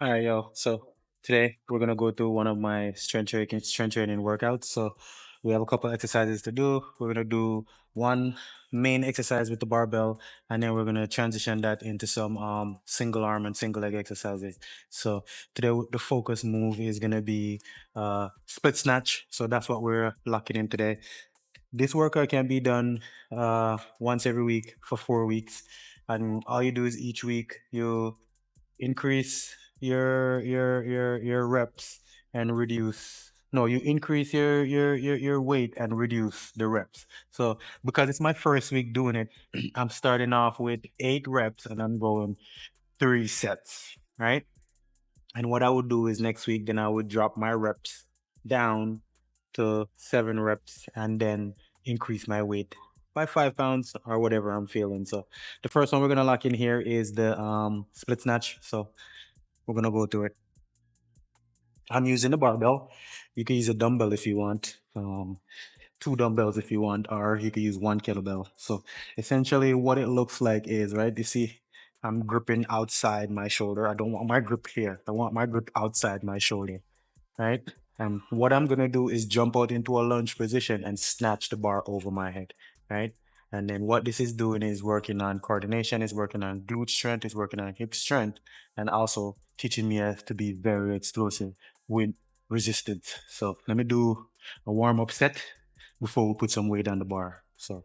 All right, yo. So today we're gonna go through one of my strength training workouts. So we have a couple exercises to do. We're gonna do one main exercise with the barbell, and then we're gonna transition that into some single arm and single leg exercises. So today the focus move is gonna be split snatch. So that's what we're locking in today. This workout can be done once every week for 4 weeks, and all you do is each week you increase your reps and reduce no you increase your weight and reduce the reps. So because it's my first week doing it, I'm starting off with 8 reps and I'm going 3 sets, right? And what I would do is next week, then I would drop my reps down to 7 reps and then increase my weight by 5 pounds or whatever I'm feeling. So the first one we're gonna lock in here is the split snatch. So we're gonna go to it. I'm using the barbell. You can use a dumbbell if you want, 2 dumbbells if you want, or you can use 1 kettlebell. So essentially, what it looks like is right. You see, I'm gripping outside my shoulder. I don't want my grip here. I want my grip outside my shoulder, right? And what I'm gonna do is jump out into a lunge position and snatch the bar over my head, right? And then what this is doing is working on coordination, is working on glute strength, is working on hip strength, and also teaching me to be very explosive with resistance. So let me do a warm-up set before we put some weight on the bar. So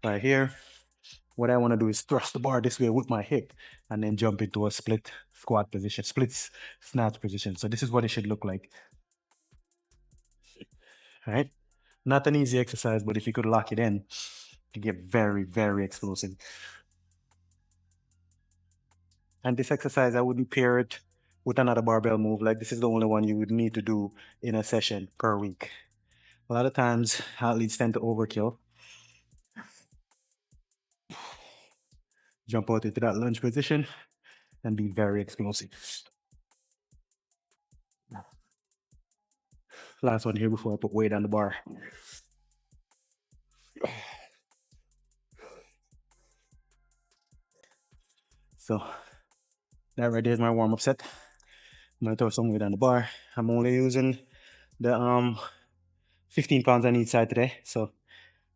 right here, what I want to do is thrust the bar this way with my hip and then jump into a split squat position, snatch position. So this is what it should look like, right? Not an easy exercise, but if you could lock it in, you get very, very explosive. And this exercise, I wouldn't pair it with another barbell move. Like this is the only one you would need to do in a session per week. A lot of times, athletes tend to overkill, jump out into that lunge position, and be very explosive. Last one here before I put weight on the bar. So that right there is my warm-up set. I'm gonna throw some weight on the bar. I'm only using the 15 pounds on each side today. So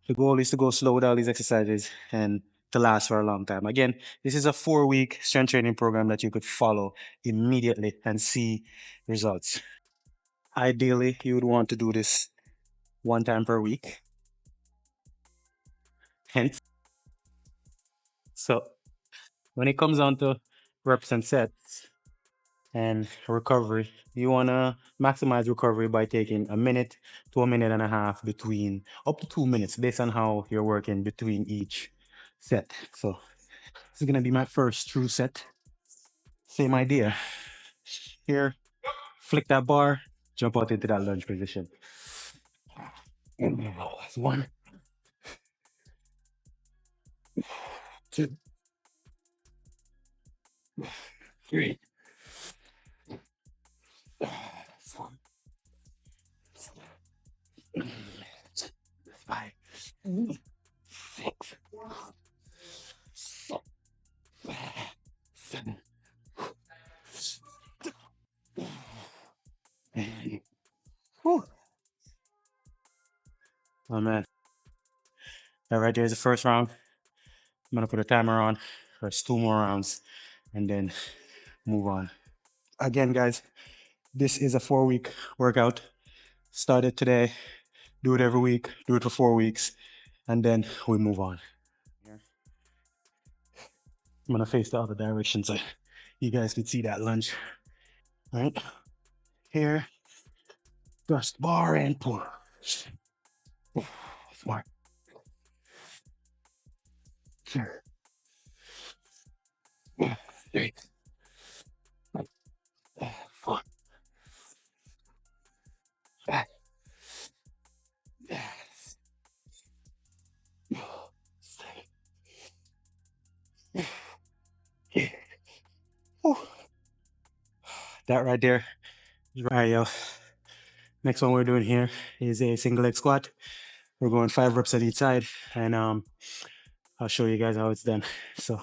the goal is to go slow with all these exercises and to last for a long time. Again, this is a 4 week strength training program that you could follow immediately and see results. Ideally, you would want to do this 1 time per week. Hence, so when it comes down to reps and sets and recovery, you want to maximize recovery by taking a minute to a minute and a half between, up to 2 minutes, based on how you're working between each set. So this is going to be my first true set. Same idea. Here, flick that bar, jump out into that lunge position. That's 1, 2, 3, 4, 5, 6, 7, 8. Whew. Oh man. That right there is the first round. I'm gonna put a timer on. There's 2 more rounds and then move on. Again, guys, this is a 4 week workout. Start it today, do it every week, do it for 4 weeks, and then we move on. I'm gonna face the other direction so you guys can see that lunge. All right, here, thrust bar and pull. Smart. Here. 3, 4, 5, 6, 7. Whew. That right there is right, yo. Next one we're doing here is a single leg squat. We're going 5 reps on each side, and I'll show you guys how it's done. So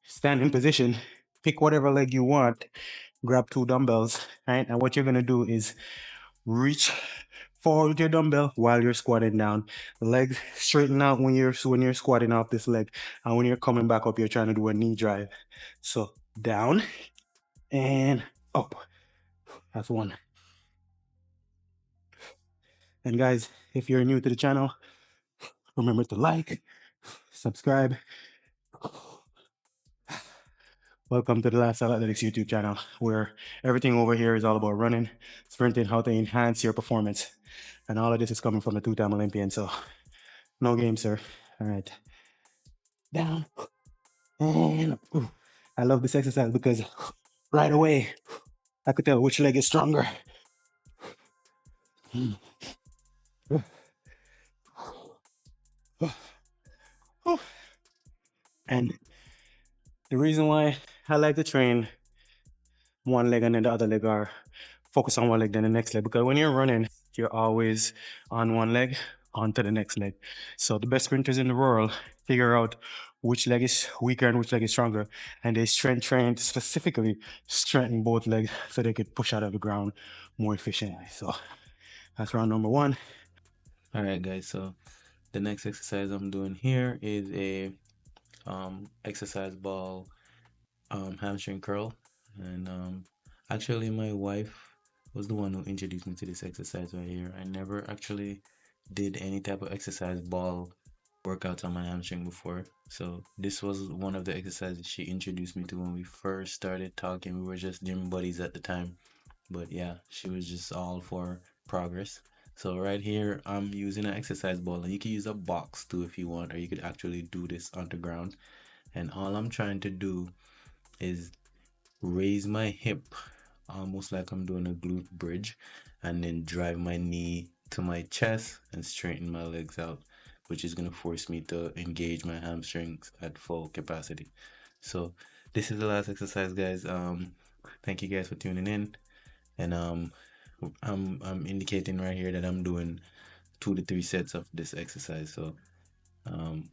stand in position, pick whatever leg you want, grab two dumbbells, right? And what you're gonna do is reach forward with your dumbbell while you're squatting down. Legs straighten out when you're squatting off this leg, and when you're coming back up, you're trying to do a knee drive. So down and up. That's one. And guys, if you're new to the channel, remember to like, subscribe. Welcome to the Lifestyle Athletics YouTube channel, where everything over here is all about running, sprinting, how to enhance your performance. And all of this is coming from a two-time Olympian, so no game, sir. All right. Down and up. Ooh. I love this exercise because right away, I could tell which leg is stronger. And the reason why I like to train one leg and then the other leg, or focus on one leg then the next leg, because when you're running you're always on one leg onto the next leg. So the best sprinters in the world figure out which leg is weaker and which leg is stronger, and they strength train to specifically strengthen both legs so they could push out of the ground more efficiently. So that's round number one. All right, guys. So the next exercise I'm doing here is a exercise ball hamstring curl, and actually my wife was the one who introduced me to this exercise right here. I never actually did any type of exercise ball workouts on my hamstring before, so this was one of the exercises she introduced me to when we first started talking. We were just gym buddies at the time, but yeah, she was just all for progress. So right here, I'm using an exercise ball, and you can use a box too if you want, or you could actually do this on the ground. And all I'm trying to do is raise my hip almost like I'm doing a glute bridge, and then drive my knee to my chest and straighten my legs out, which is going to force me to engage my hamstrings at full capacity. So this is the last exercise, guys. Thank you guys for tuning in, and I'm indicating right here that I'm doing 2 to 3 sets of this exercise. So um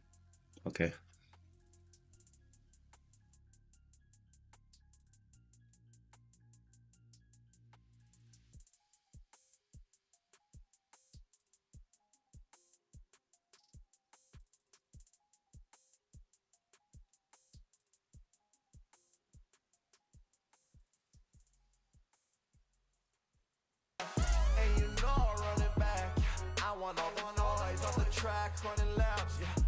okay. And you know I run it back. I want all the noise on the track running laps. Yeah.